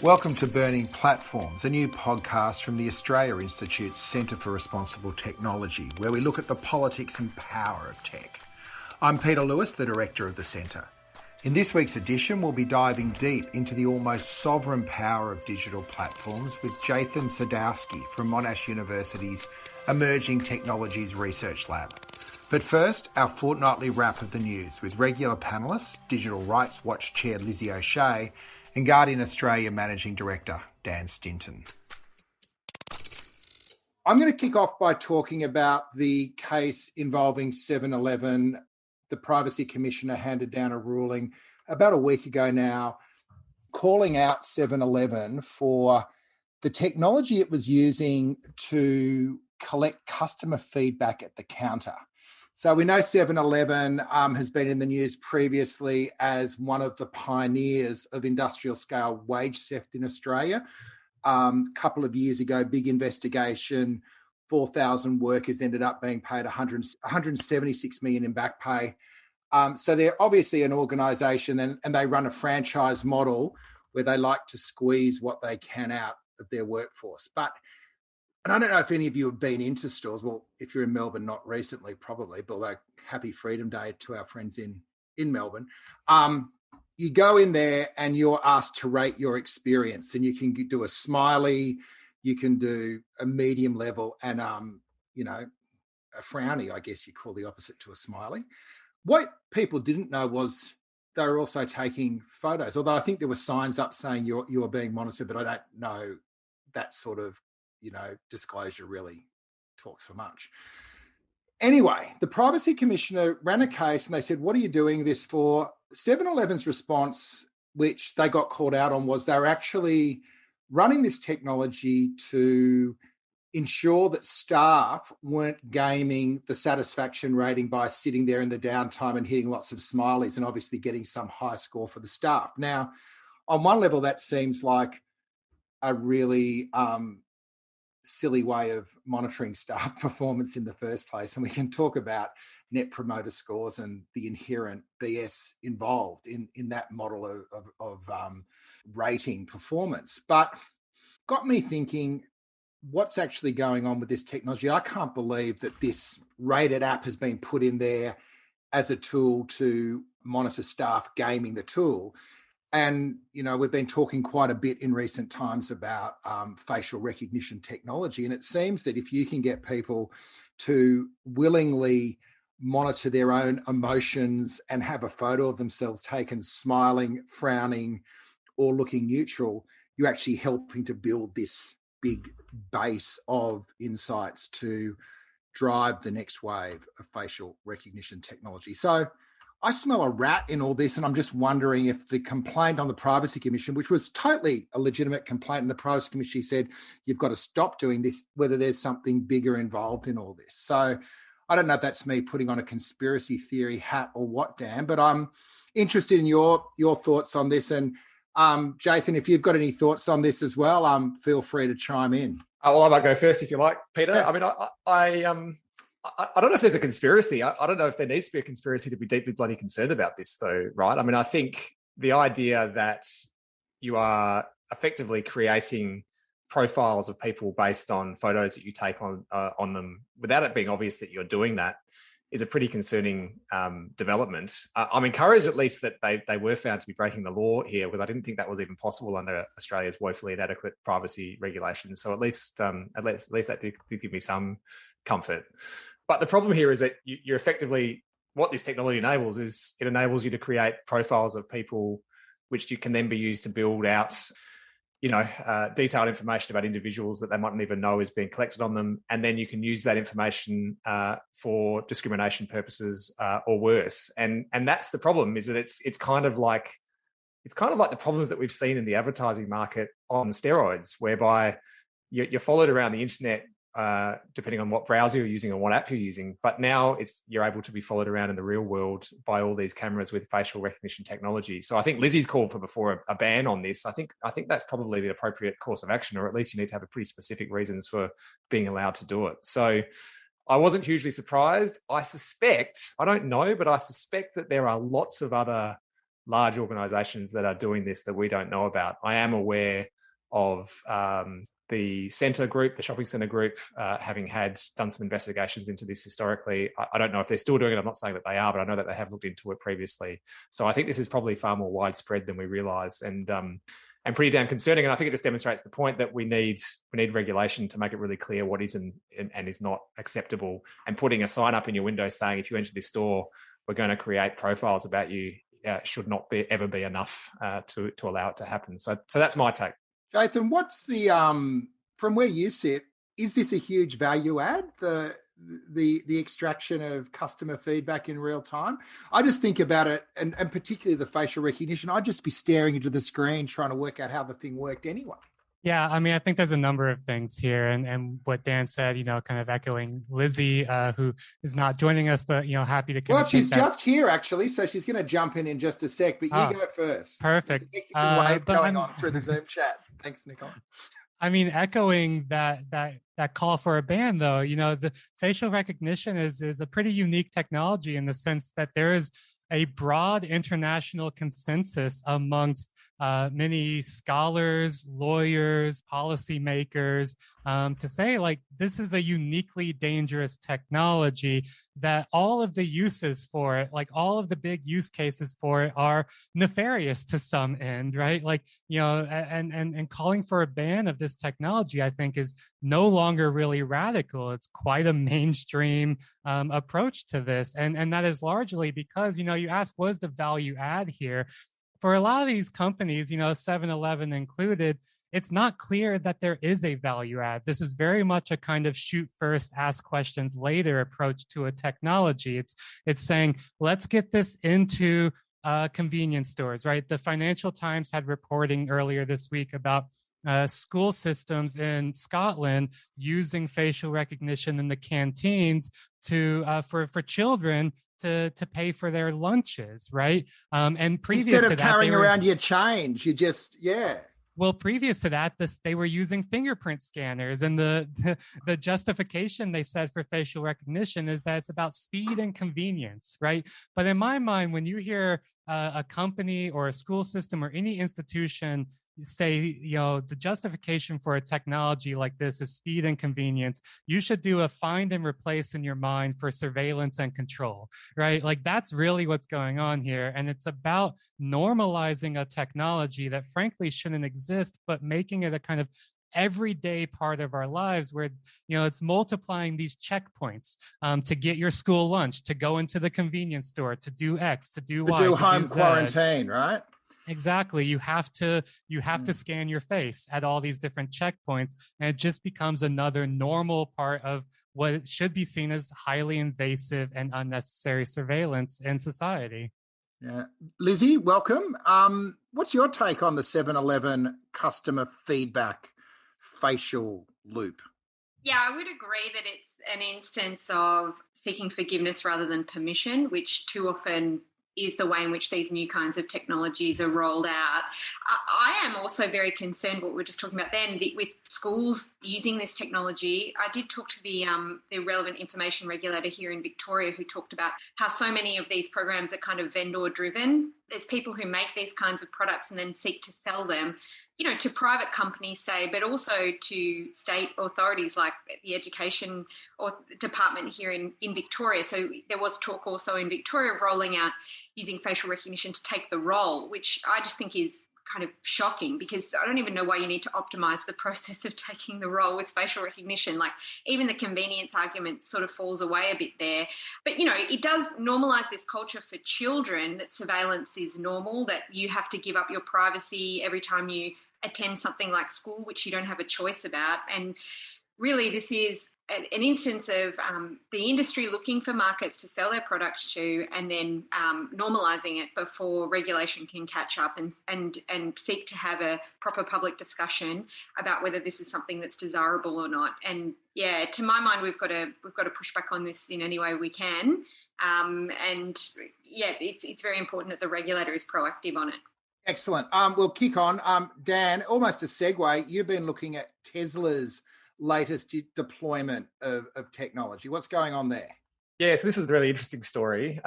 Welcome to Burning Platforms, a new podcast from the Australia Institute's Centre for Responsible Technology, where we look at the politics and power of tech. I'm Peter Lewis, the Director of the Centre. In this week's edition, we'll be diving deep into the almost sovereign power of digital platforms with Jathan Sadowski from Monash University's Emerging Technologies Research Lab. But first, our fortnightly wrap of the news with regular panellists, Digital Rights Watch Chair Lizzie O'Shea and Guardian Australia Managing Director Dan Stinton. I'm going to kick off by talking about the case involving 7-Eleven. The Privacy Commissioner handed down a ruling about a week ago now, calling out 7-Eleven for the technology it was using to collect customer feedback at the counter. So we know 7-Eleven has been in the news previously as one of the pioneers of industrial scale wage theft in Australia. A couple of years ago, big investigation, 4,000 workers ended up being paid 176 million in back pay. So they're obviously an organisation and they run a franchise model where they like to squeeze what they can out of their workforce. And I don't know if any of you have been into stores. Well, if you're in Melbourne, not recently, probably, but although happy Freedom Day to our friends in Melbourne. You go in there and you're asked to rate your experience, and you can do a smiley, you can do a medium level, and, a frowny, I guess you call the opposite to a smiley. What people didn't know was they were also taking photos, although I think there were signs up saying you are being monitored, but I don't know that sort of disclosure really talks for much. Anyway, the Privacy Commissioner ran a case and they said, what are you doing this for? 7-Eleven's response, which they got called out on, was they were actually running this technology to ensure that staff weren't gaming the satisfaction rating by sitting there in the downtime and hitting lots of smileys and obviously getting some high score for the staff. Now, on one level, that seems like a really silly way of monitoring staff performance in the first place. And we can talk about net promoter scores and the inherent BS involved in that model of rating performance. But got me thinking, what's actually going on with this technology? I can't believe that this rated app has been put in there as a tool to monitor staff gaming the tool. And, we've been talking quite a bit in recent times about facial recognition technology. And it seems that if you can get people to willingly monitor their own emotions and have a photo of themselves taken smiling, frowning, or looking neutral, you're actually helping to build this big base of insights to drive the next wave of facial recognition technology. So I smell a rat in all this, and I'm just wondering if the complaint on the Privacy Commission, which was totally a legitimate complaint, and the Privacy Commission said, you've got to stop doing this, whether there's something bigger involved in all this. So I don't know if that's me putting on a conspiracy theory hat or what, Dan, but I'm interested in your thoughts on this. And Jathan, if you've got any thoughts on this as well, feel free to chime in. Well, I might go first if you like, Peter. Yeah. I mean, I don't know if there's a conspiracy. I don't know if there needs to be a conspiracy to be deeply bloody concerned about this, though, right? I mean, I think the idea that you are effectively creating profiles of people based on photos that you take on them without it being obvious that you're doing that is a pretty concerning development. I'm encouraged, at least, that they were found to be breaking the law here, because I didn't think that was even possible under Australia's woefully inadequate privacy regulations. So at least that did give me some comfort. But the problem here is that you're effectively, what this technology enables is it enables you to create profiles of people which you can then be used to build out, detailed information about individuals that they mightn't even know is being collected on them. And then you can use that information for discrimination purposes or worse. And that's the problem, is that it's kind of like the problems that we've seen in the advertising market on steroids, whereby you're followed around the internet depending on what browser you're using or what app you're using. But now you're able to be followed around in the real world by all these cameras with facial recognition technology. So I think Lizzie's called for before a ban on this. I think that's probably the appropriate course of action, or at least you need to have a pretty specific reasons for being allowed to do it. So I wasn't hugely surprised. I don't know, but I suspect that there are lots of other large organizations that are doing this that we don't know about. I am aware of the centre group, the shopping centre group, having done some investigations into this historically. I don't know if they're still doing it. I'm not saying that they are, but I know that they have looked into it previously. So I think this is probably far more widespread than we realise, and pretty damn concerning. And I think it just demonstrates the point that we need regulation to make it really clear what is and is not acceptable. And putting a sign up in your window saying, if you enter this store, we're going to create profiles about you, should not ever be enough to allow it to happen. So that's my take. Jathan, what's the from where you sit? Is this a huge value add? The extraction of customer feedback in real time. I just think about it, and particularly the facial recognition. I'd just be staring into the screen trying to work out how the thing worked anyway. Yeah, I mean, I think there's a number of things here, and what Dan said, kind of echoing Lizzie, who is not joining us, but happy to. Well, she's just here actually, so she's going to jump in just a sec. But you go first. Perfect. There's a Mexican wave going on through the Zoom chat. Thanks, Nicole. I mean, echoing that call for a ban, though, the facial recognition is a pretty unique technology in the sense that there is a broad international consensus amongst many scholars, lawyers, policymakers, to say, like, this is a uniquely dangerous technology, that all of the uses for it, like all of the big use cases for it, are nefarious to some end, right? Like, and calling for a ban of this technology, I think, is no longer really radical. It's quite a mainstream approach to this. And that is largely because, you ask, what is the value add here? For a lot of these companies, 7-Eleven included, it's not clear that there is a value add. This is very much a kind of shoot first, ask questions later approach to a technology. It's saying, let's get this into convenience stores, right? The Financial Times had reporting earlier this week about school systems in Scotland using facial recognition in the canteens for children to pay for their lunches, right? And previous instead of to that, carrying around your change, you just Well, previous to that, they were using fingerprint scanners, and the justification they said for facial recognition is that it's about speed and convenience, right? But in my mind, when you hear a company or a school system or any institution say, the justification for a technology like this is speed and convenience, you should do a find and replace in your mind for surveillance and control, right? Like, that's really what's going on here. And it's about normalizing a technology that frankly shouldn't exist, but making it a kind of everyday part of our lives where, it's multiplying these checkpoints to get your school lunch, to go into the convenience store, to do X, to do Y, to do home quarantine, right? Exactly. You have to scan your face at all these different checkpoints, and it just becomes another normal part of what should be seen as highly invasive and unnecessary surveillance in society. Yeah. Lizzie, welcome. What's your take on the 7-Eleven customer feedback facial loop? Yeah, I would agree that it's an instance of seeking forgiveness rather than permission, which too often is the way in which these new kinds of technologies are rolled out. I am also very concerned, what we were just talking about then, with schools using this technology. I did talk to the relevant information regulator here in Victoria, who talked about how so many of these programs are kind of vendor driven. There's people who make these kinds of products and then seek to sell them, to private companies, say, but also to state authorities like the education or department here in Victoria. So there was talk also in Victoria of rolling out using facial recognition to take the role, which I just think is kind of shocking, because I don't even know why you need to optimize the process of taking the role with facial recognition. Like, even the convenience argument sort of falls away a bit there. But, it does normalize this culture for children that surveillance is normal, that you have to give up your privacy every time you attend something like school, which you don't have a choice about. And really, this is an instance of the industry looking for markets to sell their products to, and then normalising it before regulation can catch up and seek to have a proper public discussion about whether this is something that's desirable or not. And yeah, to my mind, we've got to push back on this in any way we can. And yeah, it's very important that the regulator is proactive on it. Excellent. We'll kick on. Dan, almost a segue. You've been looking at Tesla's latest deployment of technology. What's going on there? Yeah, so this is a really interesting story.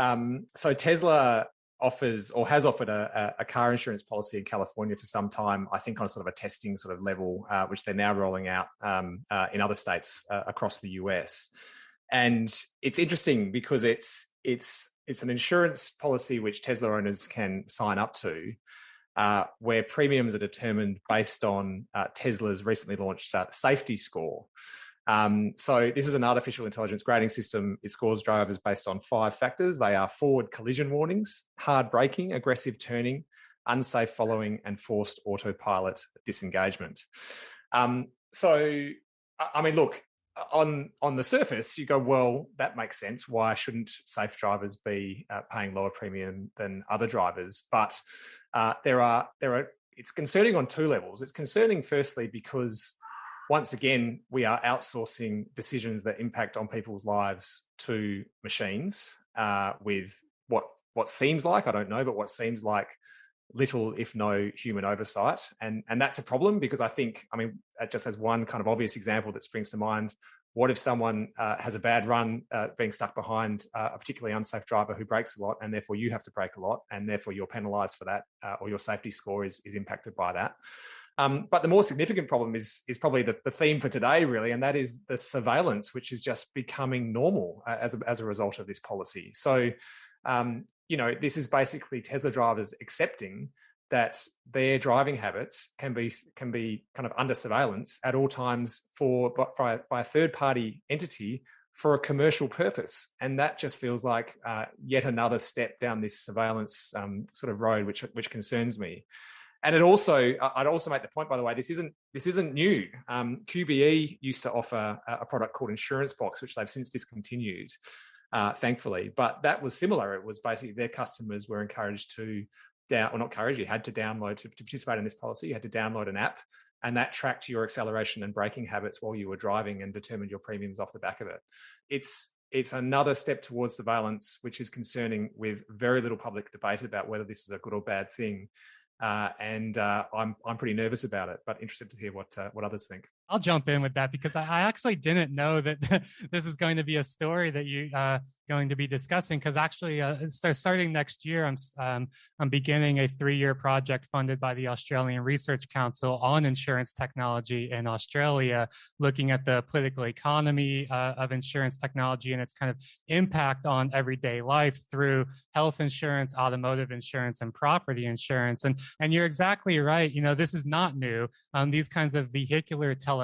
So Tesla offers or has offered a car insurance policy in California for some time, I think on sort of a testing sort of level, which they're now rolling out in other states across the US. And it's interesting because it's an insurance policy which Tesla owners can sign up to, where premiums are determined based on Tesla's recently launched safety score. So this is an artificial intelligence grading system. It scores drivers based on 5 factors. They are forward collision warnings, hard braking, aggressive turning, unsafe following, and forced autopilot disengagement. So, I mean, look, on the surface, you go, well, that makes sense. Why shouldn't safe drivers be paying lower premium than other drivers? But it's concerning on 2 levels. It's concerning, firstly, because once again, we are outsourcing decisions that impact on people's lives to machines with what seems like, I don't know, but what seems like little, if no, human oversight. And that's a problem because just as one kind of obvious example that springs to mind, what if someone has a bad run being stuck behind a particularly unsafe driver who brakes a lot, and therefore you have to brake a lot, and therefore you're penalised for that, or your safety score is impacted by that. But the more significant problem is probably the theme for today, really, and that is the surveillance, which is just becoming normal as a result of this policy. So, this is basically Tesla drivers accepting that their driving habits can be kind of under surveillance at all times by a third-party entity for a commercial purpose, and that just feels like yet another step down this surveillance sort of road, which concerns me. And I'd also make the point, by the way, this isn't new. QBE used to offer a product called Insurance Box, which they've since discontinued, thankfully. But that was similar. It was basically their customers were encouraged to you had to download to participate in this policy. You had to download an app, and that tracked your acceleration and braking habits while you were driving and determined your premiums off the back of it. It's another step towards surveillance, which is concerning, with very little public debate about whether this is a good or bad thing. And I'm pretty nervous about it, but interested to hear what others think. I'll jump in with that because I actually didn't know that this is going to be a story that you going to be discussing. Because actually, starting next year, I'm beginning a 3-year project funded by the Australian Research Council on insurance technology in Australia, looking at the political economy of insurance technology and its kind of impact on everyday life through health insurance, automotive insurance, and property insurance. And you're exactly right. This is not new. These kinds of vehicular telematics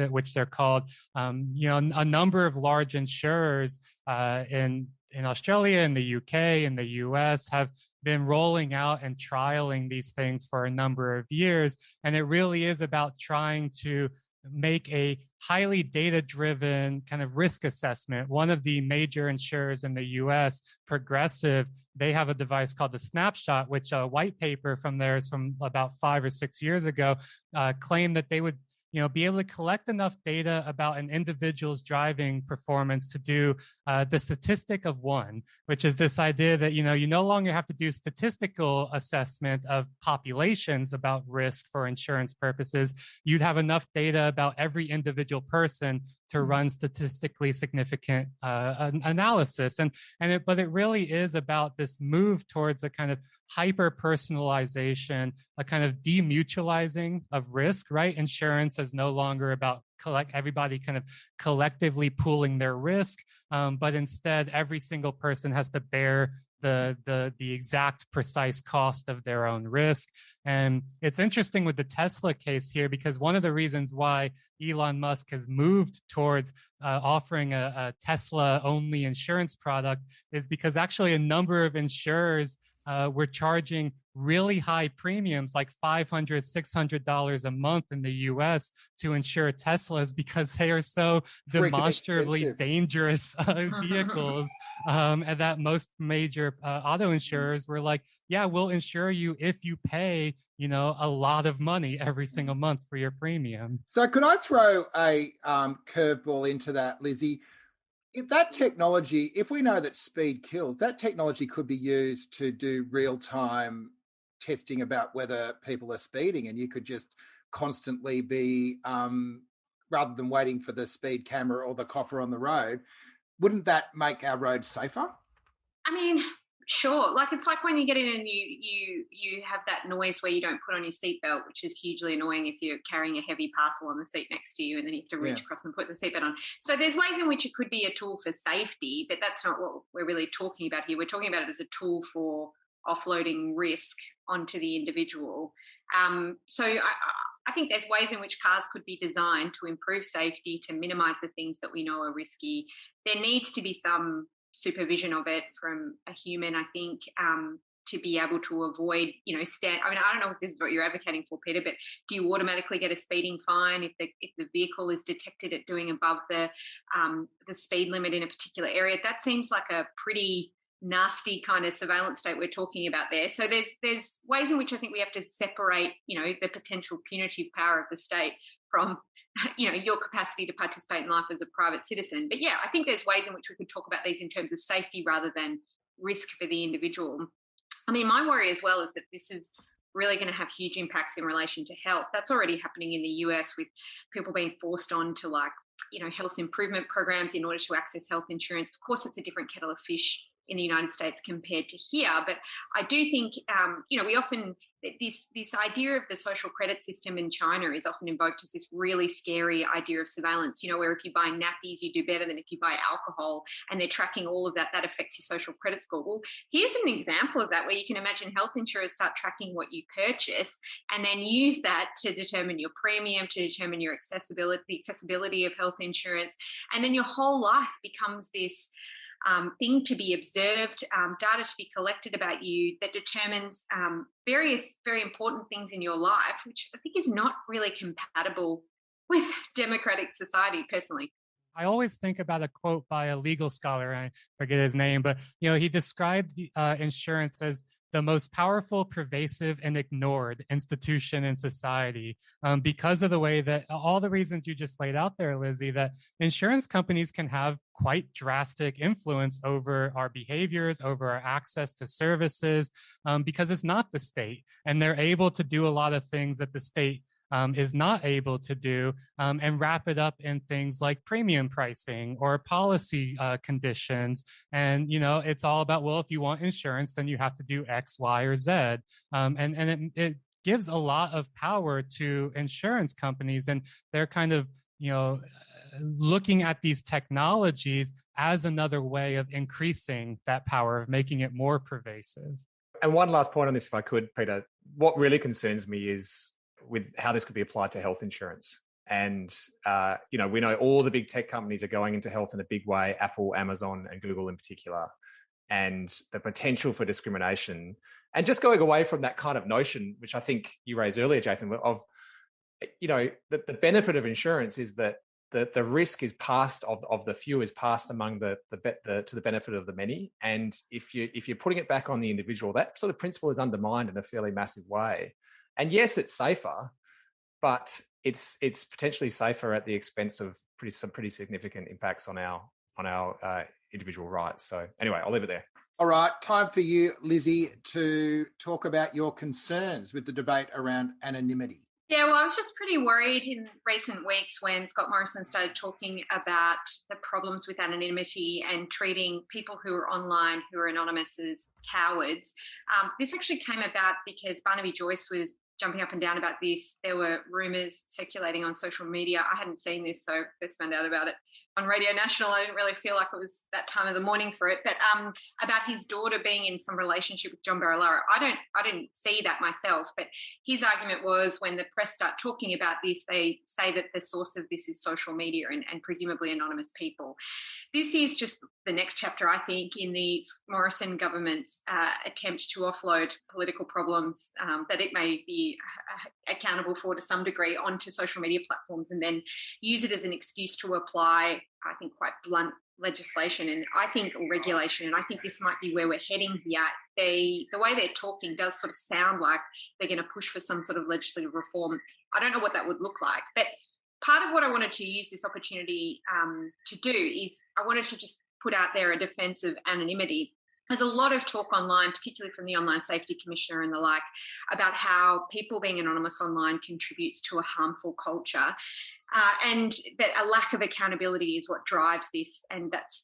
which they're called, a number of large insurers in Australia, in the UK, in the US have been rolling out and trialing these things for a number of years. And it really is about trying to make a highly data-driven kind of risk assessment. One of the major insurers in the US, Progressive, they have a device called the Snapshot, which a white paper from theirs from about 5 or 6 years ago claimed that they would be able to collect enough data about an individual's driving performance to do the statistic of 1, which is this idea that, you no longer have to do statistical assessment of populations about risk for insurance purposes. You'd have enough data about every individual person to run statistically significant analysis. But it really is about this move towards a kind of hyper-personalization, a kind of demutualizing of risk, right? Insurance is no longer about everybody kind of collectively pooling their risk, but instead every single person has to bear the exact precise cost of their own risk. And it's interesting with the Tesla case here, because one of the reasons why Elon Musk has moved towards offering a Tesla-only insurance product is because actually a number of insurers were charging really high premiums, like $500, $600 a month in the US to insure Teslas, because they are so demonstrably dangerous vehicles. And that most major auto insurers were like, yeah, we'll insure you if you pay, a lot of money every single month for your premium. So could I throw a curveball into that, Lizzie? If that technology, if we know that speed kills, that technology could be used to do real-time testing about whether people are speeding, and you could just constantly be, rather than waiting for the speed camera or the copper on the road, wouldn't that make our roads safer? I mean, Sure. Like, it's like when you get in and you have that noise where you don't put on your seatbelt, which is hugely annoying if you're carrying a heavy parcel on the seat next to you and then you have to reach across and put the seatbelt on. So there's ways in which it could be a tool for safety, but that's not what we're really talking about here. We're talking about it as a tool for offloading risk onto the individual. So I think there's ways in which cars could be designed to improve safety, to minimise the things that we know are risky. There needs to be some supervision of it from a human, I think, to be able to avoid, I don't know if this is what you're advocating for, Peter, but do you automatically get a speeding fine if the vehicle is detected at doing above the speed limit in a particular area? That seems like a pretty nasty kind of surveillance state we're talking about there. So there's ways in which I think we have to separate, the potential punitive power of the state from your capacity to participate in life as a private citizen. But yeah, I think there's ways in which we could talk about these in terms of safety rather than risk for the individual. I mean, my worry as well is that this is really going to have huge impacts in relation to health. That's already happening in the US with people being forced on to health improvement programs in order to access health insurance. Of course, it's a different kettle of fish in the United States compared to here. But I do think, we often, this idea of the social credit system in China is often invoked as this really scary idea of surveillance, where if you buy nappies, you do better than if you buy alcohol, and they're tracking all of that affects your social credit score. Well, here's an example of that, where you can imagine health insurers start tracking what you purchase and then use that to determine your premium, to determine your accessibility of health insurance. And then your whole life becomes this thing to be observed, data to be collected about you that determines various very important things in your life, which I think is not really compatible with democratic society, personally. I always think about a quote by a legal scholar, I forget his name, but he described insurance as the most powerful, pervasive, and ignored institution in society because of the way that all the reasons you just laid out there, Lizzie, that insurance companies can have quite drastic influence over our behaviors, over our access to services, because it's not the state. And they're able to do a lot of things that the state is not able to do, and wrap it up in things like premium pricing or policy conditions. And, it's all about, well, if you want insurance, then you have to do X, Y, or Z. And it gives a lot of power to insurance companies, and they're kind of, looking at these technologies as another way of increasing that power, of making it more pervasive. And one last point on this, if I could, Peter, what really concerns me is with how this could be applied to health insurance. And, we know all the big tech companies are going into health in a big way, Apple, Amazon, and Google in particular, and the potential for discrimination. And just going away from that kind of notion, which I think you raised earlier, Jathan, of, the benefit of insurance is that the risk is passed of the few is passed among to the benefit of the many. And if you're putting it back on the individual, that sort of principle is undermined in a fairly massive way. And yes, it's safer, but it's potentially safer at the expense of some pretty significant impacts on our individual rights. So anyway, I'll leave it there. All right, time for you, Lizzie, to talk about your concerns with the debate around anonymity. Yeah, well, I was just pretty worried in recent weeks when Scott Morrison started talking about the problems with anonymity and treating people who are online, who are anonymous, as cowards. This actually came about because Barnaby Joyce was jumping up and down about this. There were rumours circulating on social media. I hadn't seen this, so I first found out about it on Radio National. I didn't really feel like it was that time of the morning for it, but about his daughter being in some relationship with John Barilaro. I didn't see that myself, but his argument was when the press start talking about this, they say that the source of this is social media and presumably anonymous people. This is just the next chapter, I think, in the Morrison government's attempt to offload political problems that it may be accountable for to some degree onto social media platforms, and then use it as an excuse to apply, I think, quite blunt legislation and regulation. And I think this might be where we're heading here. The way they're talking does sort of sound like they're going to push for some sort of legislative reform. I don't know what that would look like, but part of what I wanted to use this opportunity to do is I wanted to just put out there a defence of anonymity. There's a lot of talk online, particularly from the Online Safety Commissioner and the like, about how people being anonymous online contributes to a harmful culture, and that a lack of accountability is what drives this, and that's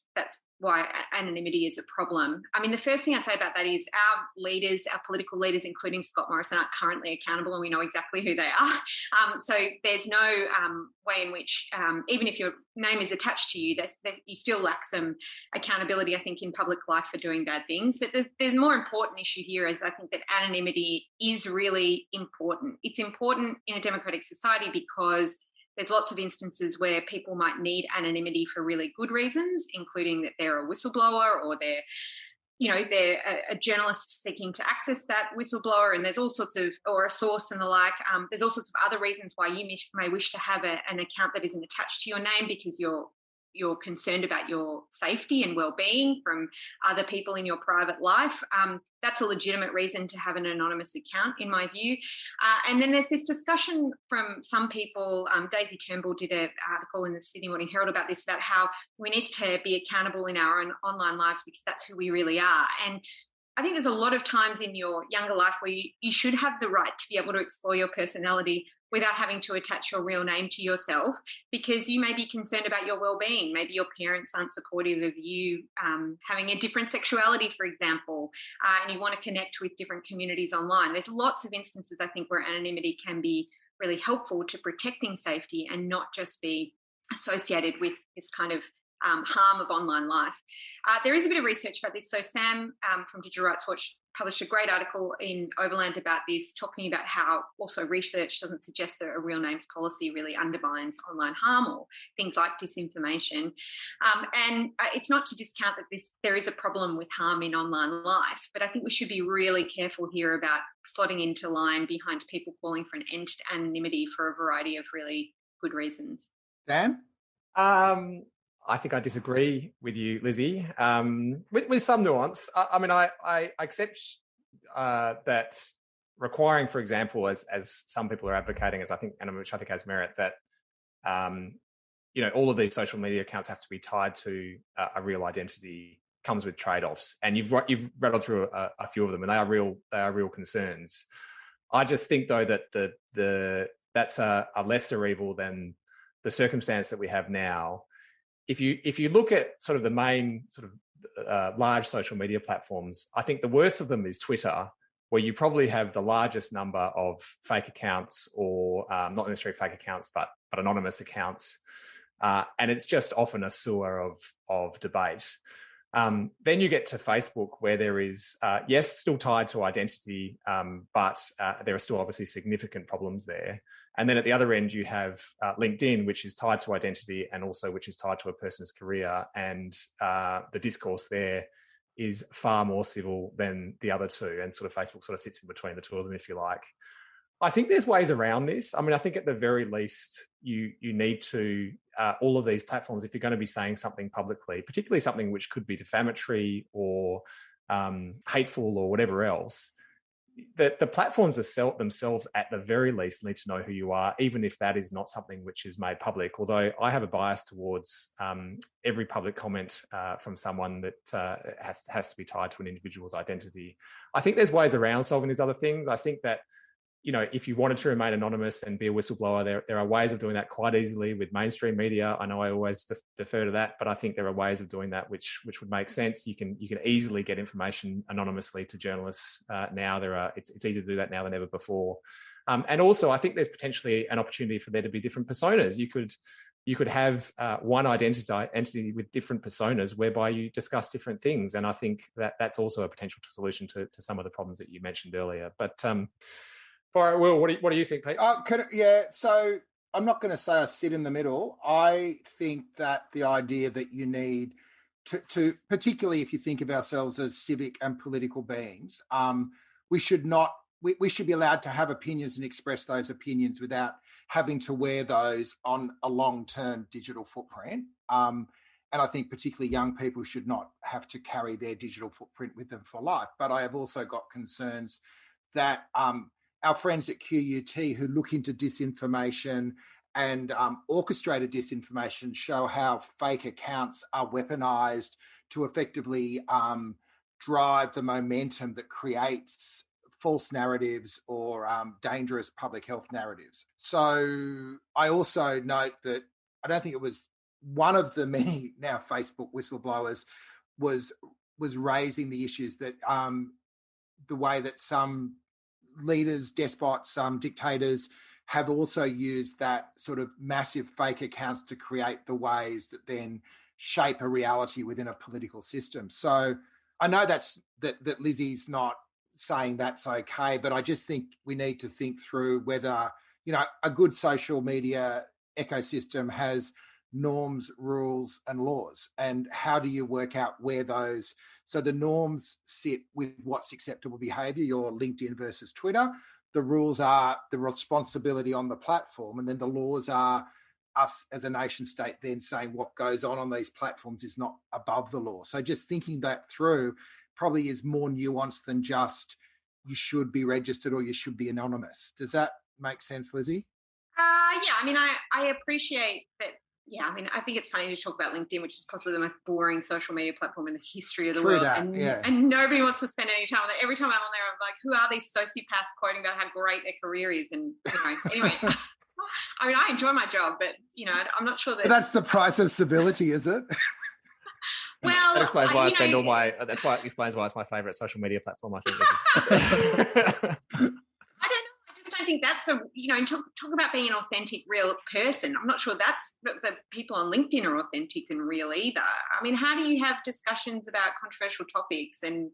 why anonymity is a problem. I mean, the first thing I'd say about that is our leaders, our political leaders, including Scott Morrison, aren't currently accountable, and we know exactly who they are. So there's no way in which, even if your name is attached to you, you still lack some accountability, I think, in public life for doing bad things. But the more important issue here is I think that anonymity is really important. It's important in a democratic society because there's lots of instances where people might need anonymity for really good reasons, including that they're a whistleblower or they're a journalist seeking to access that whistleblower, and there's all sorts of, or a source and the like. There's all sorts of other reasons why you may wish to have an account that isn't attached to your name because you're concerned about your safety and well-being from other people in your private life. That's a legitimate reason to have an anonymous account, in my view. And then there's this discussion from some people. Daisy Turnbull did an article in the Sydney Morning Herald about this, about how we need to be accountable in our own online lives because that's who we really are. And I think there's a lot of times in your younger life where you should have the right to be able to explore your personality without having to attach your real name to yourself, because you may be concerned about your well-being. Maybe your parents aren't supportive of you having a different sexuality, for example, and you want to connect with different communities online. There's lots of instances, I think, where anonymity can be really helpful to protecting safety and not just be associated with this kind of harm of online life. There is a bit of research about this. So Sam from Digital Rights Watch published a great article in Overland about this, talking about how also research doesn't suggest that a real names policy really undermines online harm or things like disinformation. And it's not to discount that there is a problem with harm in online life, but I think we should be really careful here about slotting into line behind people calling for an end to anonymity for a variety of really good reasons. Dan? I think I disagree with you, Lizzie, with some nuance. I mean, I accept that requiring, for example, as some people are advocating, as I think, and which I think has merit, that all of these social media accounts have to be tied to a real identity, comes with trade-offs, and you've rattled through a few of them, and they are real concerns. I just think, though, that that's a lesser evil than the circumstance that we have now. If you look at sort of the main sort of large social media platforms, I think the worst of them is Twitter, where you probably have the largest number of fake accounts, or not necessarily fake accounts, but anonymous accounts, and it's just often a sewer of debate. Then you get to Facebook, where there is, yes, still tied to identity, but there are still obviously significant problems there. And then at the other end, you have LinkedIn, which is tied to identity and also which is tied to a person's career. And the discourse there is far more civil than the other two. And sort of Facebook sort of sits in between the two of them, if you like. I think there's ways around this. I mean, I think at the very least, you need to, all of these platforms, if you're going to be saying something publicly, particularly something which could be defamatory or hateful or whatever else, that the platforms themselves at the very least need to know who you are, even if that is not something which is made public. Although I have a bias towards every public comment from someone that has to be tied to an individual's identity. I think there's ways around solving these other things. I think that, if you wanted to remain anonymous and be a whistleblower, there are ways of doing that quite easily with mainstream media. I know I always defer to that, but I think there are ways of doing that which would make sense. You can easily get information anonymously to journalists now. It's easier to do that now than ever before. And also, I think there's potentially an opportunity for there to be different personas. You could have one entity with different personas whereby you discuss different things. And I think that's also a potential solution to some of the problems that you mentioned earlier. But all right, Will, what do you think, Pete? So I'm not going to say I sit in the middle. I think that the idea that you need to particularly if you think of ourselves as civic and political beings, we should be allowed to have opinions and express those opinions without having to wear those on a long-term digital footprint. And I think particularly young people should not have to carry their digital footprint with them for life. But I have also got concerns that our friends at QUT who look into disinformation and orchestrated disinformation show how fake accounts are weaponized to effectively drive the momentum that creates false narratives or dangerous public health narratives. So I also note that I don't think it was one of the many now Facebook whistleblowers was raising the issues that the way that some leaders, despots, some dictators have also used that sort of massive fake accounts to create the waves that then shape a reality within a political system. So I know that Lizzie's not saying that's okay, but I just think we need to think through whether, a good social media ecosystem has norms, rules, and laws, and how do you work out where those, so the norms sit with what's acceptable behavior, your LinkedIn versus Twitter. The rules are the responsibility on the platform, and then the laws are us as a nation state then saying what goes on these platforms is not above the law. So just thinking that through probably is more nuanced than just you should be registered or you should be anonymous. Does that make sense, Lizzie? Yeah, I mean, I appreciate that. Yeah, I mean, I think it's funny to talk about LinkedIn, which is possibly the most boring social media platform in the history of the world. And nobody wants to spend any time on it. Every time I'm on there, I'm like, who are these sociopaths quoting about how great their career is? And, anyway, I mean, I enjoy my job, but, I'm not sure that... But that's the price of civility, is it? Well, that explains why I spend all my... That's why it explains why it's my favourite social media platform, I think. I think that's talk about being an authentic, real person. I'm not sure that's the people on LinkedIn are authentic and real either. I mean, how do you have discussions about controversial topics? And,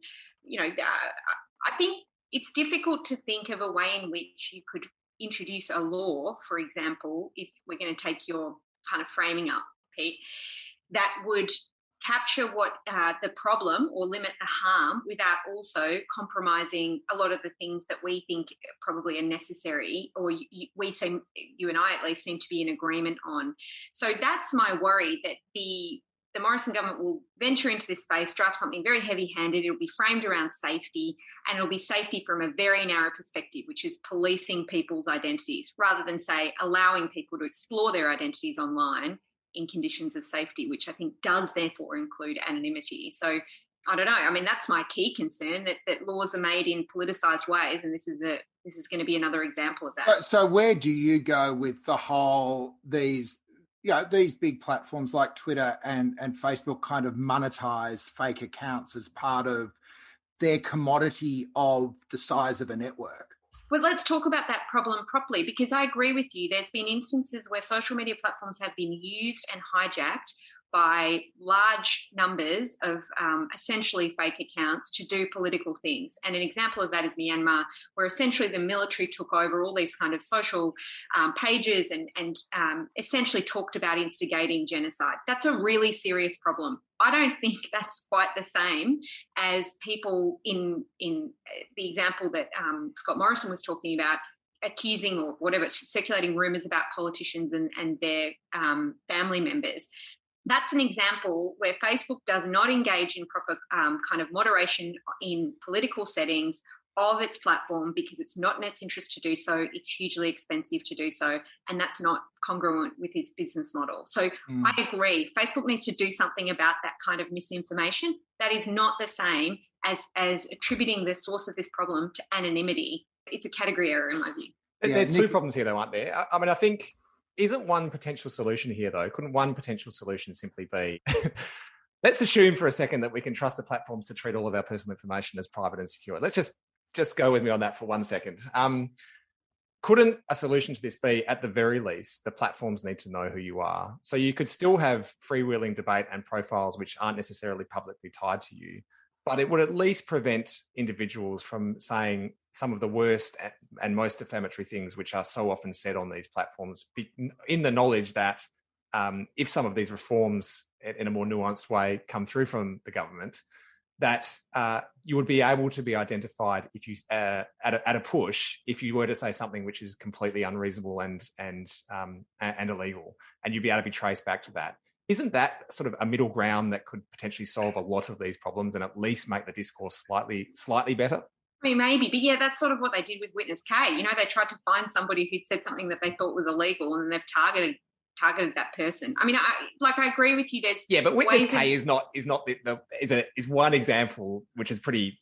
I think it's difficult to think of a way in which you could introduce a law, for example, if we're going to take your kind of framing up, Pete, that would capture what the problem or limit the harm without also compromising a lot of the things that we think probably are necessary, or you and I at least seem to be in agreement on. So that's my worry, that the Morrison government will venture into this space, draft something very heavy-handed. It'll be framed around safety, and it'll be safety from a very narrow perspective, which is policing people's identities, rather than, say, allowing people to explore their identities online in conditions of safety, which I think does therefore include anonymity. So I don't know. I mean, that's my key concern, that laws are made in politicised ways, and this is going to be another example of that. So where do you go with the whole these big platforms like Twitter and Facebook kind of monetize fake accounts as part of their commodity of the size of a network? Well, let's talk about that problem properly, because I agree with you. There's been instances where social media platforms have been used and hijacked by large numbers of essentially fake accounts to do political things. And an example of that is Myanmar, where essentially the military took over all these kind of social pages and essentially talked about instigating genocide. That's a really serious problem. I don't think that's quite the same as people in the example that Scott Morrison was talking about, accusing or whatever, circulating rumours about politicians and their family members. That's an example where Facebook does not engage in proper kind of moderation in political settings of its platform, because it's not in its interest to do so. It's hugely expensive to do so, and that's not congruent with its business model. So I agree. Facebook needs to do something about that kind of misinformation. That is not the same as attributing the source of this problem to anonymity. It's a category error in my view. There are two problems here, though, aren't there? I mean, I think... Isn't one potential solution here, though? Couldn't one potential solution simply be, let's assume for a second that we can trust the platforms to treat all of our personal information as private and secure. Let's just go with me on that for 1 second. Couldn't a solution to this be, at the very least, the platforms need to know who you are? So you could still have freewheeling debate and profiles which aren't necessarily publicly tied to you, but it would at least prevent individuals from saying some of the worst and most defamatory things which are so often said on these platforms, in the knowledge that if some of these reforms in a more nuanced way come through from the government, that you would be able to be identified if you at a push if you were to say something which is completely unreasonable and illegal, and you'd be able to be traced back to that. Isn't that sort of a middle ground that could potentially solve a lot of these problems and at least make the discourse slightly better? I mean, maybe, but yeah, that's sort of what they did with Witness K. They tried to find somebody who'd said something that they thought was illegal, and they've targeted that person. I mean, I agree with you. But Witness K is one example which is pretty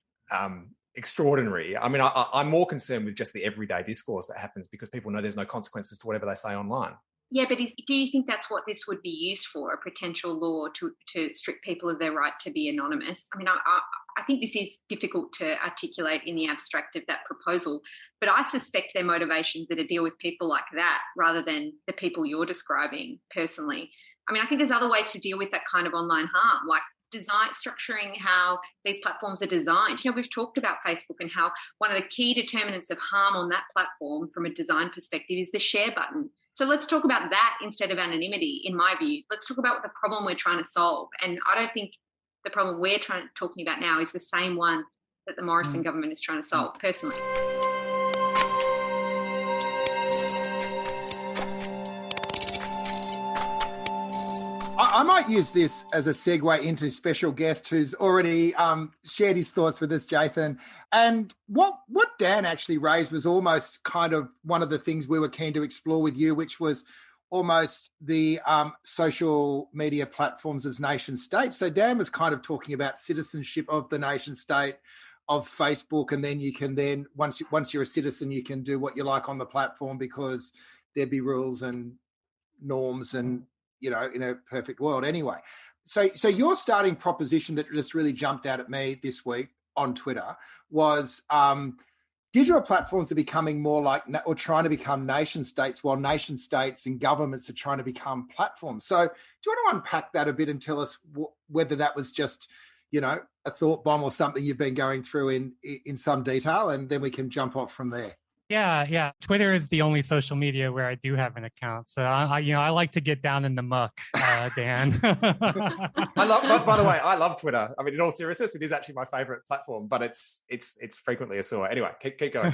extraordinary. I mean, I'm more concerned with just the everyday discourse that happens because people know there's no consequences to whatever they say online. Yeah, but do you think that's what this would be used for, a potential law to strip people of their right to be anonymous? I mean, I think this is difficult to articulate in the abstract of that proposal, but I suspect their motivations are to deal with people like that rather than the people you're describing personally. I mean, I think there's other ways to deal with that kind of online harm, like structuring how these platforms are designed. You know, we've talked about Facebook and how one of the key determinants of harm on that platform from a design perspective is the share button. So let's talk about that instead of anonymity, in my view. Let's talk about what the problem we're trying to solve. And I don't think the problem we're talking about now is the same one that the Morrison government is trying to solve, personally. I might use this as a segue into special guest who's already shared his thoughts with us, Jathan. And what Dan actually raised was almost kind of one of the things we were keen to explore with you, which was almost the social media platforms as nation states. So Dan was kind of talking about citizenship of the nation state of Facebook, and then you can once you're a citizen, you can do what you like on the platform because there'd be rules and norms and, you know, in a perfect world anyway. So your starting proposition that just really jumped out at me this week on Twitter was digital platforms are becoming more like, or trying to become nation states, while nation states and governments are trying to become platforms. So do you want to unpack that a bit and tell us whether that was just, you know, a thought bomb or something you've been going through in some detail, and then we can jump off from there? Yeah. Twitter is the only social media where I do have an account. So I like to get down in the muck, Dan. By the way, I love Twitter. I mean, in all seriousness, it is actually my favorite platform, but it's frequently a sore. Anyway, keep going.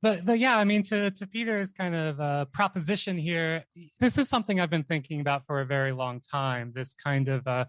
But yeah, I mean, to Peter's kind of proposition here, this is something I've been thinking about for a very long time. This kind of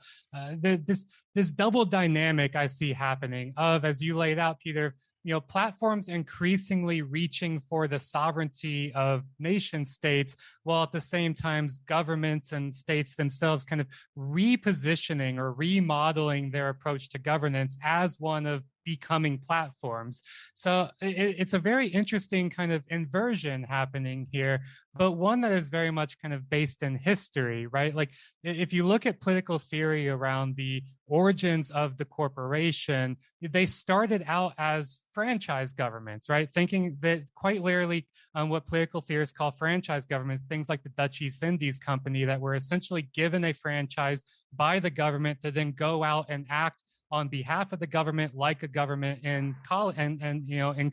this double dynamic I see happening of, as you laid out, Peter, you know, platforms increasingly reaching for the sovereignty of nation states, while at the same time governments and states themselves kind of repositioning or remodeling their approach to governance as one of becoming platforms. So it's a very interesting kind of inversion happening here, but one that is very much kind of based in history, right? Like if you look at political theory around the origins of the corporation, they started out as franchise governments, right? Thinking that quite literally what political theorists call franchise governments, things like the Dutch East Indies Company, that were essentially given a franchise by the government to then go out and act on behalf of the government, like a government in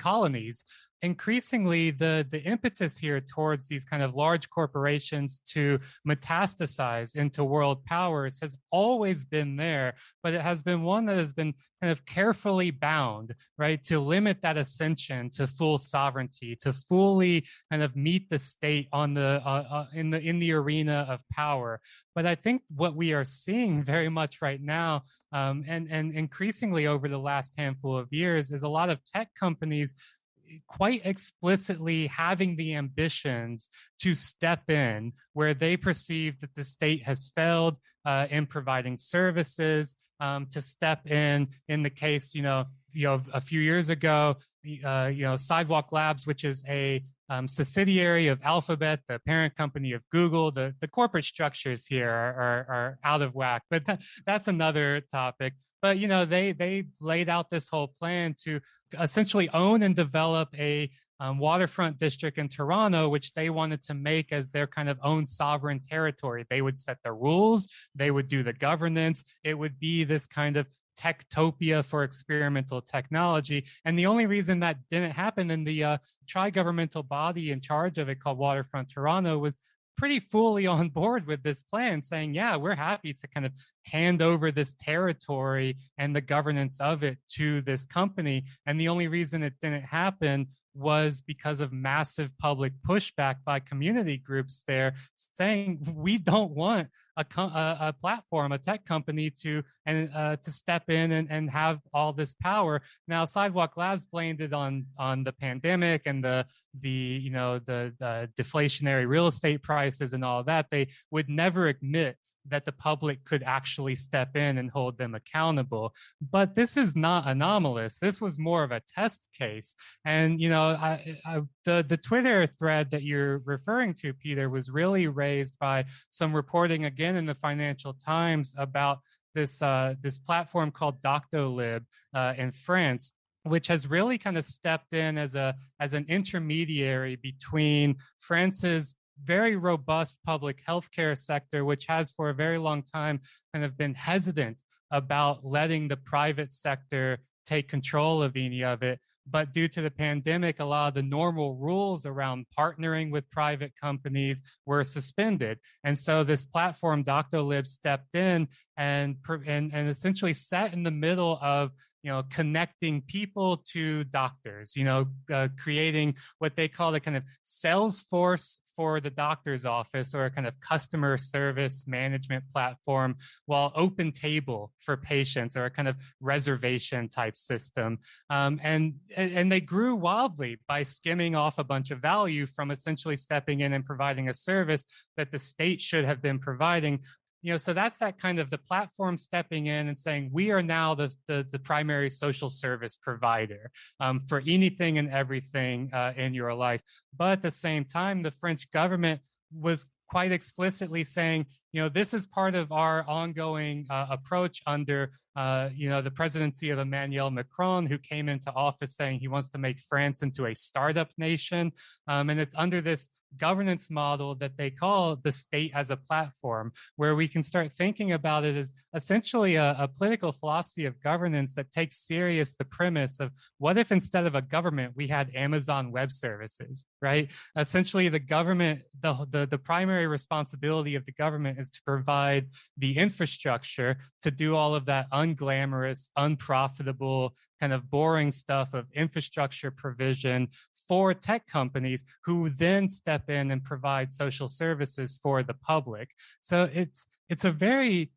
colonies. Increasingly, the impetus here towards these kind of large corporations to metastasize into world powers has always been there, but it has been one that has been kind of carefully bound, right, to limit that ascension to full sovereignty, to fully kind of meet the state on the in the arena of power. But I think what we are seeing very much right now, and increasingly over the last handful of years, is a lot of tech companies quite explicitly having the ambitions to step in where they perceive that the state has failed in providing services, to step in the case, a few years ago, Sidewalk Labs, which is a subsidiary of Alphabet, the parent company of Google. The corporate structures here are out of whack, but that's another topic. But, they laid out this whole plan to essentially own and develop a waterfront district in Toronto, which they wanted to make as their kind of own sovereign territory. They would set the rules, they would do the governance. It would be this kind of techtopia for experimental technology. And the only reason that didn't happen, in the tri-governmental body in charge of it, called Waterfront Toronto, was pretty fully on board with this plan, saying, yeah, we're happy to kind of hand over this territory and the governance of it to this company. And the only reason it didn't happen was because of massive public pushback by community groups there, saying we don't want a platform, a tech company to step in and have all this power. Now, Sidewalk Labs blamed it on the pandemic and the deflationary real estate prices and all of that. They would never admit that the public could actually step in and hold them accountable. But this is not anomalous. This was more of a test case. And, the Twitter thread that you're referring to, Peter, was really raised by some reporting again in the Financial Times about this platform called Doctolib in France, which has really kind of stepped in as an intermediary between France's very robust public healthcare sector, which has for a very long time kind of been hesitant about letting the private sector take control of any of it. But due to the pandemic, a lot of the normal rules around partnering with private companies were suspended. And so this platform, Doctolib, stepped in and essentially sat in the middle of connecting people to doctors, creating what they call the kind of Salesforce for the doctor's office, or a kind of customer service management platform, while open table for patients, or a kind of reservation type system. And they grew wildly by skimming off a bunch of value from essentially stepping in and providing a service that the state should have been providing. So that's that kind of the platform stepping in and saying, we are now the primary social service provider for anything and everything in your life. But at the same time, the French government was quite explicitly saying, this is part of our ongoing approach under, the presidency of Emmanuel Macron, who came into office saying he wants to make France into a startup nation. And it's under this governance model that they call the state as a platform, where we can start thinking about it as essentially a political philosophy of governance that takes serious the premise of, what if instead of a government, we had Amazon Web Services, right? Essentially, the government, the primary responsibility of the government is to provide the infrastructure to do all of that unglamorous, unprofitable, kind of boring stuff of infrastructure provision for tech companies, who then step in and provide social services for the public. So it's a very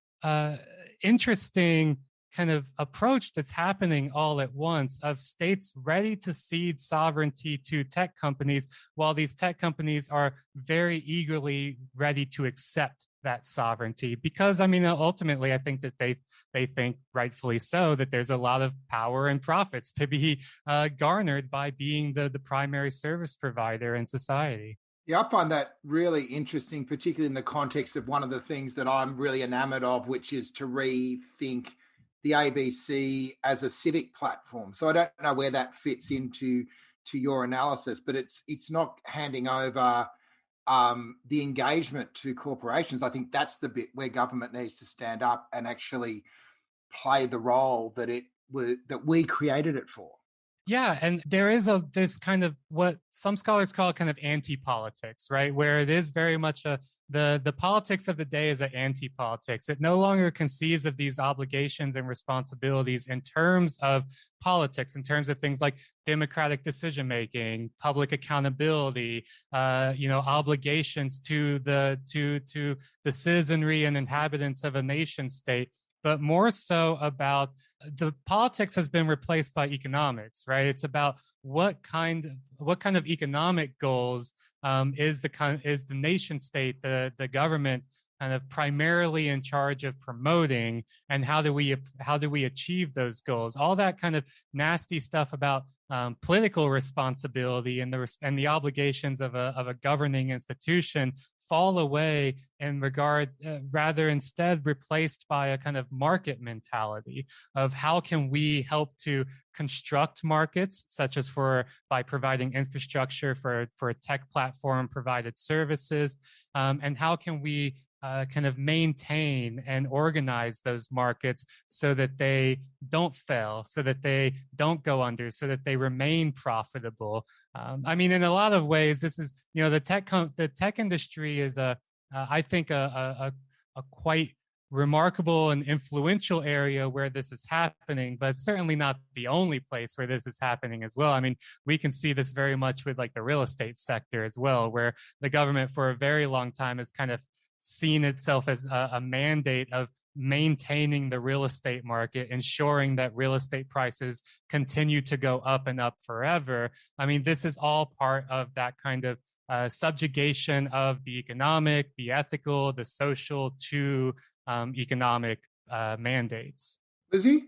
interesting kind of approach that's happening all at once, of states ready to cede sovereignty to tech companies, while these tech companies are very eagerly ready to accept that sovereignty. Because, ultimately, I think that they think, rightfully so, that there's a lot of power and profits to be garnered by being the primary service provider in society. Yeah, I find that really interesting, particularly in the context of one of the things that I'm really enamored of, which is to rethink the ABC as a civic platform. So I don't know where that fits into your analysis, but it's not handing over the engagement to corporations. I think that's the bit where government needs to stand up and actually play the role that we created it for. Yeah, and there's kind of what some scholars call kind of anti-politics, right? Where it is very much the politics of the day is an anti-politics. It no longer conceives of these obligations and responsibilities in terms of politics, in terms of things like democratic decision-making, public accountability, obligations to the citizenry and inhabitants of a nation state, but more so about the politics has been replaced by economics, right? It's about what kind of economic goals is the nation state, the government, kind of primarily in charge of promoting, and how do we achieve those goals? All that kind of nasty stuff about political responsibility and the obligations of a governing institution fall away in regard, rather instead replaced by a kind of market mentality of how can we help to construct markets, such as by providing infrastructure for a tech platform provided services, and how can we kind of maintain and organize those markets so that they don't fail, so that they don't go under, so that they remain profitable. In a lot of ways, this is, the tech industry is I think a quite remarkable and influential area where this is happening, but certainly not the only place where this is happening as well. We can see this very much with like the real estate sector as well, where the government for a very long time has kind of seen itself as a mandate of maintaining the real estate market, ensuring that real estate prices continue to go up and up forever. This is all part of that kind of subjugation of the economic, the ethical, the social to economic mandates. Lizzie?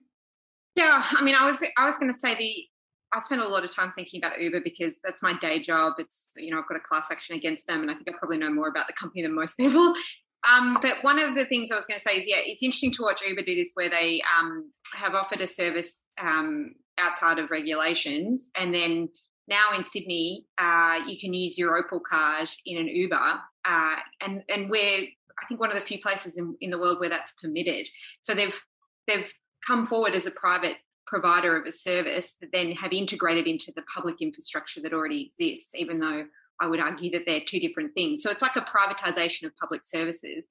Yeah, I mean, I was going to say I spend a lot of time thinking about Uber because that's my day job. It's, I've got a class action against them, and I think I probably know more about the company than most people. But one of the things I was going to say is, it's interesting to watch Uber do this, where they have offered a service outside of regulations, and then now in Sydney, you can use your Opal card in an Uber, and we're, I think, one of the few places in the world where that's permitted. So they've come forward as a private provider of a service that then have integrated into the public infrastructure that already exists, even though I would argue that they're two different things. So it's like a privatisation of public services.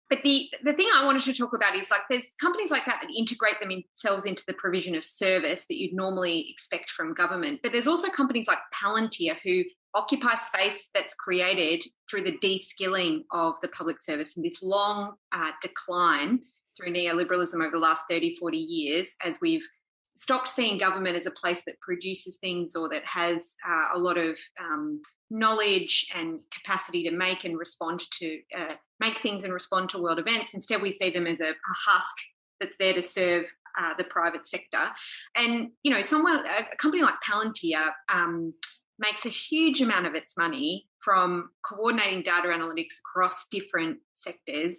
But the thing I wanted to talk about is, like, there's companies like that integrate themselves into the provision of service that you'd normally expect from government. But there's also companies like Palantir who occupy space that's created through the de-skilling of the public service and this long decline through neoliberalism over the last 30, 40 years, as we've stopped seeing government as a place that produces things or that has a lot of knowledge and capacity to make and respond to make things and respond to world events. Instead, we see them as a husk that's there to serve the private sector. And, a company like Palantir makes a huge amount of its money from coordinating data analytics across different sectors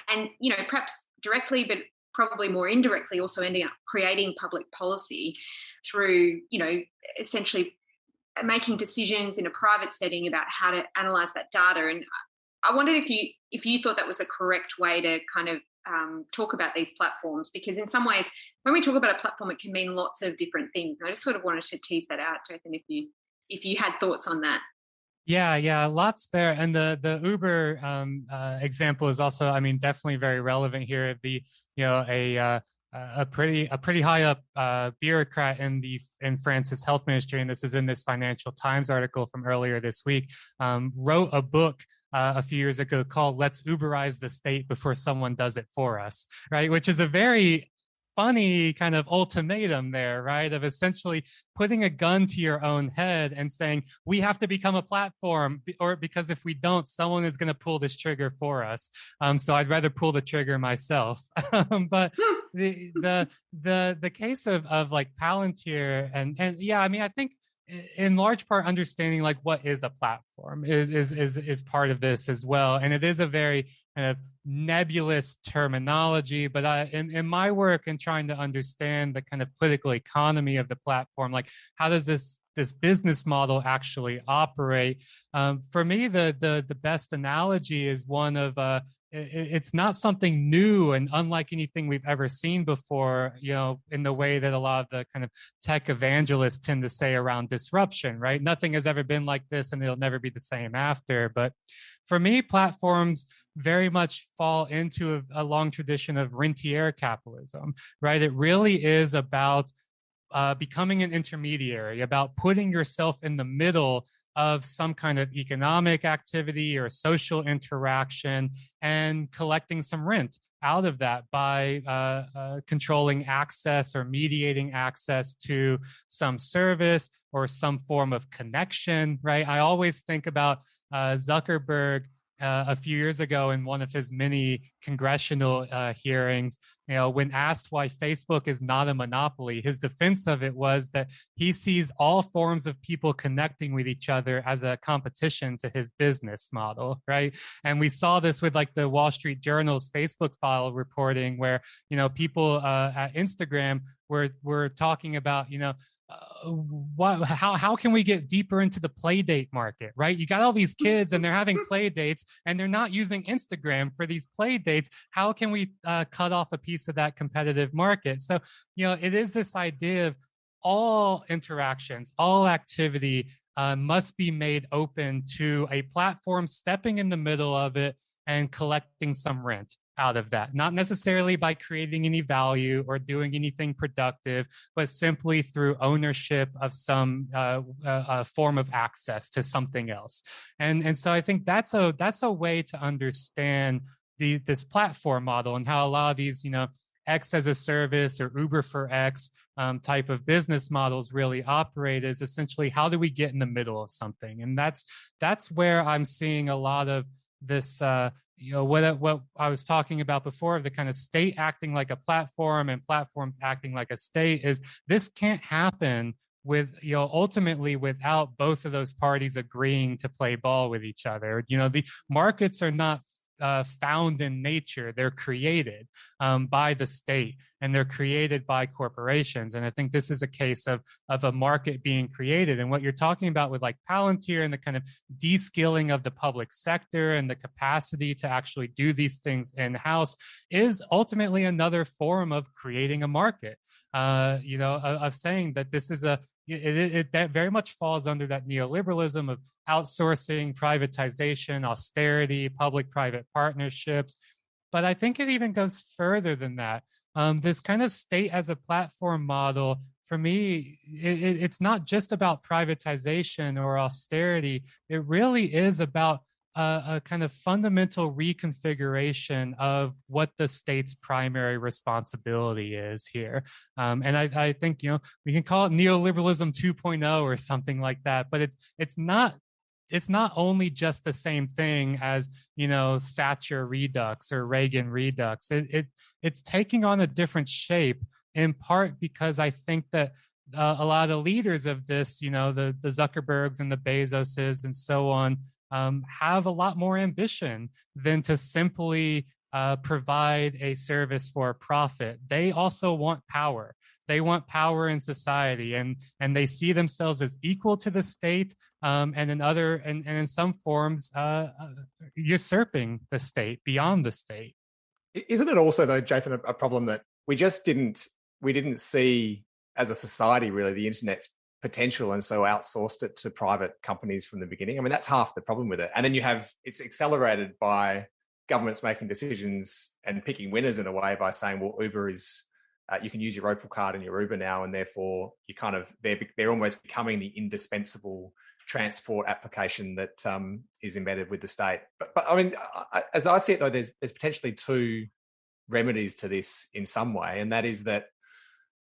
and, perhaps directly, but probably more indirectly, also ending up creating public policy through, essentially making decisions in a private setting about how to analyse that data. And I wondered if you thought that was a correct way to kind of talk about these platforms, because in some ways, when we talk about a platform, it can mean lots of different things. And I just sort of wanted to tease that out, Jathan, if you had thoughts on that. Yeah, lots there. And the Uber example is also, definitely very relevant here. A pretty high up bureaucrat in France's health ministry, and this is in this Financial Times article from earlier this week, wrote a book a few years ago called "Let's Uberize the State Before Someone Does It For Us," right? Which is a very funny kind of ultimatum there, right? Of essentially putting a gun to your own head and saying, we have to become a platform, or because if we don't, someone is going to pull this trigger for us. So I'd rather pull the trigger myself. But the case of like Palantir and I think in large part understanding like what is a platform is part of this as well. And it is a very kind of nebulous terminology, but in my work in trying to understand the kind of political economy of the platform, like how does this business model actually operate? For me, the best analogy is one of it's not something new and unlike anything we've ever seen before, in the way that a lot of the kind of tech evangelists tend to say around disruption, right? Nothing has ever been like this and it'll never be the same after. But for me, platforms very much fall into a long tradition of rentier capitalism, right? It really is about becoming an intermediary, about putting yourself in the middle of some kind of economic activity or social interaction and collecting some rent out of that by controlling access or mediating access to some service or some form of connection, right? I always think about Zuckerberg a few years ago in one of his many congressional hearings, when asked why Facebook is not a monopoly, his defense of it was that he sees all forms of people connecting with each other as a competition to his business model, right? And we saw this with like the Wall Street Journal's Facebook file reporting, where people at Instagram were talking about how can we get deeper into the play date market, right? You got all these kids and they're having play dates and they're not using Instagram for these play dates. How can we cut off a piece of that competitive market? So, it is this idea of all interactions, all activity must be made open to a platform stepping in the middle of it and collecting some rent out of that, not necessarily by creating any value or doing anything productive, but simply through ownership of some form of access to something else. And so I think that's a way to understand this platform model and how a lot of these X as a service or Uber for X type of business models really operate, is essentially how do we get in the middle of something? And that's where I'm seeing a lot of this, what I was talking about before, the kind of state acting like a platform and platforms acting like a state. Is this can't happen with, ultimately without both of those parties agreeing to play ball with each other. The markets are not found in nature. They're created by the state, and they're created by corporations. And I think this is a case of a market being created. And what you're talking about with like Palantir and the kind of de-skilling of the public sector and the capacity to actually do these things in-house is ultimately another form of creating a market. Of saying that this is that very much falls under that neoliberalism of outsourcing, privatization, austerity, public-private partnerships. But I think it even goes further than that. This kind of state as a platform model, for me, it's not just about privatization or austerity. It really is about a kind of fundamental reconfiguration of what the state's primary responsibility is here. And I think, we can call it neoliberalism 2.0 or something like that, but it's not only just the same thing as, Thatcher Redux or Reagan Redux. It's taking on a different shape, in part because I think that a lot of the leaders of this, the Zuckerbergs and the Bezoses and so on, have a lot more ambition than to simply provide a service for profit. They also want power. They want power in society, and they see themselves as equal to the state, and in some forms usurping the state beyond the state. Isn't it also, though, Jathan, a problem that we didn't see as a society really the internet's potential, and so outsourced it to private companies from the beginning? I mean, that's half the problem with it. And then it's accelerated by governments making decisions and picking winners in a way by saying, well, Uber is, you can use your Opal card in your Uber now, and therefore they're almost becoming the indispensable transport application that is embedded with the state. But I mean, as I see it, though, there's potentially two remedies to this in some way, and that is that,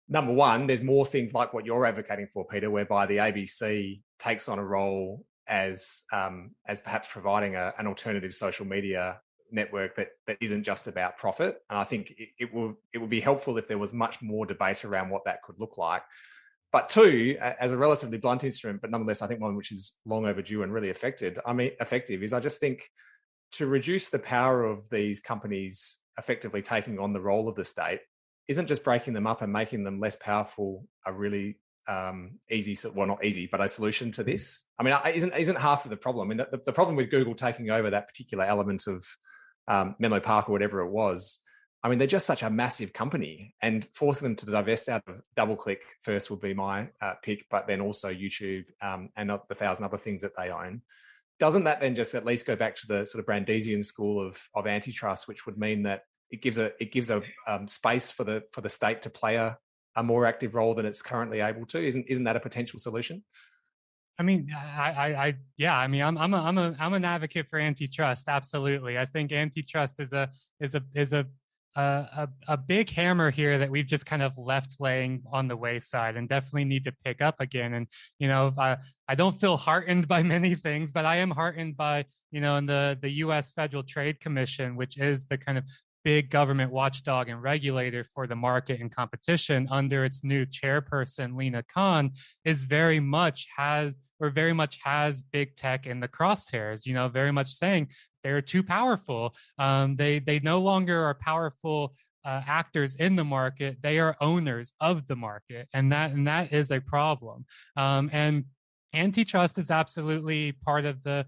number one, there's more things like what you're advocating for, Peter, whereby the ABC takes on a role as perhaps providing an alternative social media network that isn't just about profit. And I think it would be helpful if there was much more debate around what that could look like. But two, as a relatively blunt instrument, but nonetheless, I think one which is long overdue and really effective, is I just think to reduce the power of these companies effectively taking on the role of the state isn't just breaking them up and making them less powerful a really easy, well, not easy, but a solution to this. I mean, isn't half of the problem. I mean, the problem with Google taking over that particular element of Menlo Park or whatever it was, I mean, they're just such a massive company, and forcing them to divest out of DoubleClick first would be my pick, but then also YouTube and the 1,000 other things that they own. Doesn't that then just at least go back to the sort of Brandesian school of antitrust, which would mean that it gives a space for the state to play a more active role than it's currently able to? Isn't that a potential solution? I mean, I'm an advocate for antitrust. Absolutely, I think antitrust is a big hammer here that we've just kind of left laying on the wayside, and definitely need to pick up again. And I don't feel heartened by many things, but I am heartened by in the U.S. Federal Trade Commission, which is the kind of big government watchdog and regulator for the market and competition under its new chairperson, Lena Khan, very much has big tech in the crosshairs, very much saying they're too powerful. They no longer are powerful actors in the market. They are owners of the market. And that is a problem. And antitrust is absolutely part of the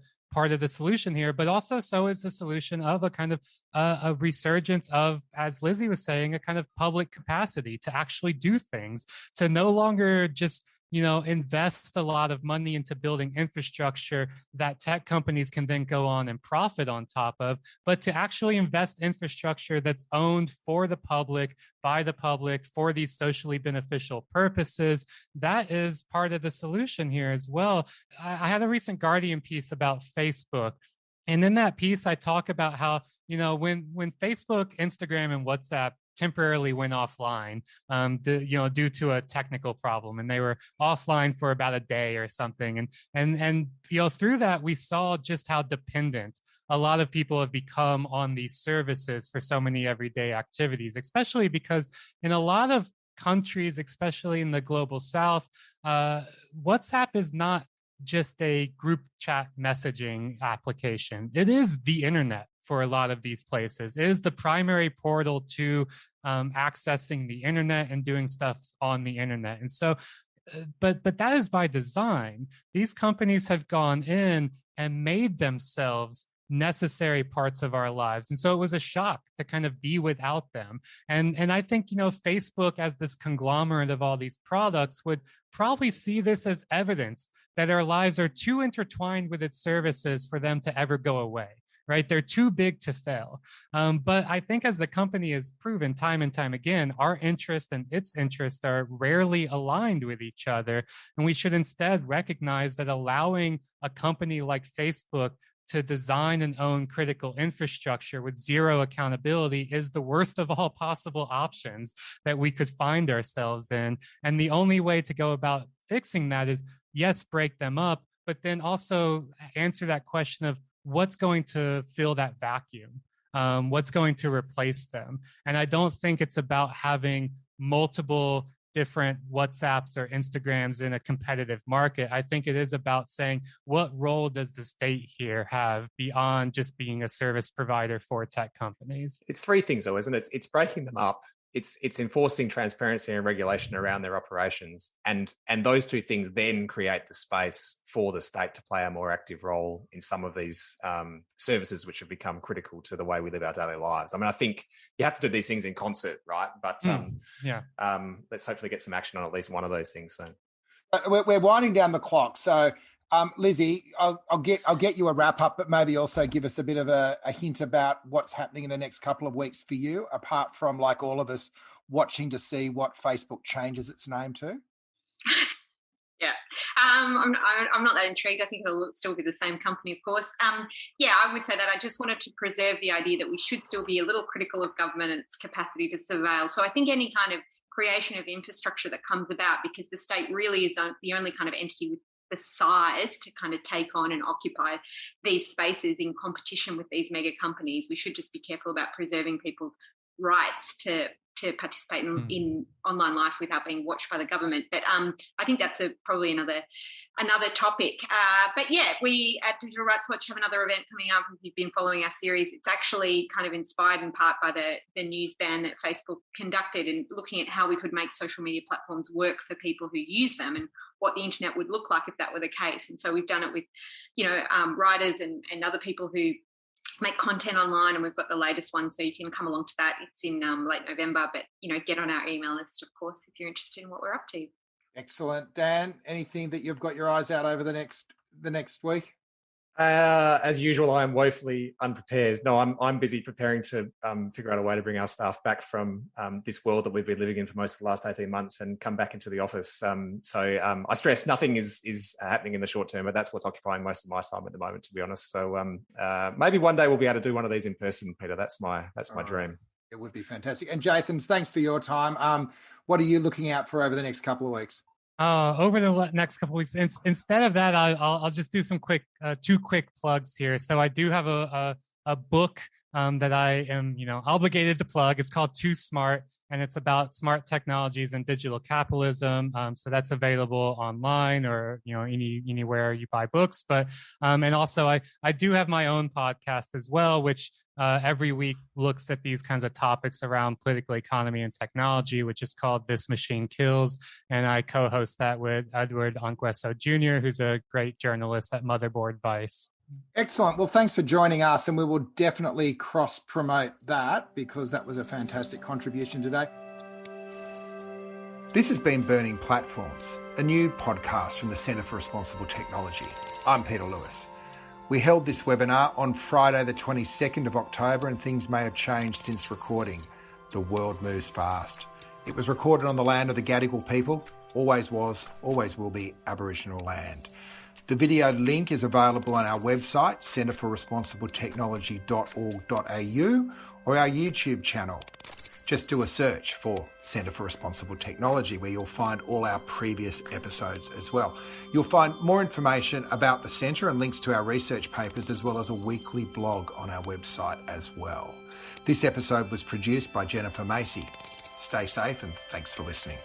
solution here, but also so is the solution of a kind of a resurgence of, as Lizzie was saying, a kind of public capacity to actually do things, to no longer just invest a lot of money into building infrastructure that tech companies can then go on and profit on top of, but to actually invest infrastructure that's owned for the public, by the public, for these socially beneficial purposes. That is part of the solution here as well. I had a recent Guardian piece about Facebook, and in that piece, I talk about how, when Facebook, Instagram, and WhatsApp temporarily went offline, due to a technical problem, and they were offline for about a day or something. And through that, we saw just how dependent a lot of people have become on these services for so many everyday activities, especially because in a lot of countries, especially in the global South, WhatsApp is not just a group chat messaging application. It is the internet for a lot of these places. It is the primary portal to accessing the internet and doing stuff on the internet. And so, but that is by design. These companies have gone in and made themselves necessary parts of our lives. And so it was a shock to kind of be without them. And I think, Facebook as this conglomerate of all these products would probably see this as evidence that our lives are too intertwined with its services for them to ever go away, right? They're too big to fail. But I think as the company has proven time and time again, our interest and its interests are rarely aligned with each other. And we should instead recognize that allowing a company like Facebook to design and own critical infrastructure with zero accountability is the worst of all possible options that we could find ourselves in. And the only way to go about fixing that is, yes, break them up, but then also answer that question of what's going to fill that vacuum, what's going to replace them. And I don't think it's about having multiple different WhatsApps or Instagrams in a competitive market. I think it is about saying, what role does the state here have beyond just being a service provider for tech companies? It's three things, though, isn't it? It's breaking them up. It's enforcing transparency and regulation around their operations. And those two things then create the space for the state to play a more active role in some of these services which have become critical to the way we live our daily lives. I mean, I think you have to do these things in concert, right? But let's hopefully get some action on at least one of those things soon. We're winding down the clock. So, Lizzie, I'll get you a wrap up, but maybe also give us a bit of a hint about what's happening in the next couple of weeks for you, apart from like all of us watching to see what Facebook changes its name to. Yeah, I'm not that intrigued. I think it'll still be the same company, of course. I would say that I just wanted to preserve the idea that we should still be a little critical of government and its capacity to surveil. So I think any kind of creation of infrastructure that comes about, because the state really is the only kind of entity with the size to kind of take on and occupy these spaces in competition with these mega companies, we should just be careful about preserving people's rights to participate in online life without being watched by the government. But I think that's probably another topic. But yeah, we at Digital Rights Watch have another event coming up. If you've been following our series, it's actually kind of inspired in part by the news ban that Facebook conducted, and looking at how we could make social media platforms work for people who use them and what the internet would look like if that were the case. And so we've done it with, writers and other people who make content online, and we've got the latest one, so you can come along to that. It's in late November, but get on our email list, of course, if you're interested in what we're up to. Excellent. Dan, anything that you've got your eyes out over the next week? As usual, I am woefully unprepared. No, I'm busy preparing to figure out a way to bring our staff back from this world that we've been living in for most of the last 18 months and come back into the office. So I stress nothing is happening in the short term, but that's what's occupying most of my time at the moment, to be honest. So maybe one day we'll be able to do one of these in person, Peter. That's my dream. It would be fantastic. And Jathan, thanks for your time. What are you looking out for over the next couple of weeks? Over the next couple of weeks, instead of that, I'll just do some two quick plugs here. So I do have a book that I am obligated to plug. It's called Too Smart, and it's about smart technologies and digital capitalism. So that's available online or anywhere you buy books. But and also I do have my own podcast as well, which every week looks at these kinds of topics around political economy and technology, which is called This Machine Kills. And I co-host that with Edward Ongueso Jr., who's a great journalist at Motherboard Vice. Excellent. Well, thanks for joining us, and we will definitely cross-promote that because that was a fantastic contribution today. This has been Burning Platforms, a new podcast from the Centre for Responsible Technology. I'm Peter Lewis. We held this webinar on Friday the 22nd of October, and things may have changed since recording. The world moves fast. It was recorded on the land of the Gadigal people, always was, always will be Aboriginal land. The video link is available on our website, centreforresponsibletechnology.org.au, or our YouTube channel. Just do a search for Centre for Responsible Technology, where you'll find all our previous episodes as well. You'll find more information about the Centre and links to our research papers, as well as a weekly blog on our website as well. This episode was produced by Jennifer Macy. Stay safe and thanks for listening.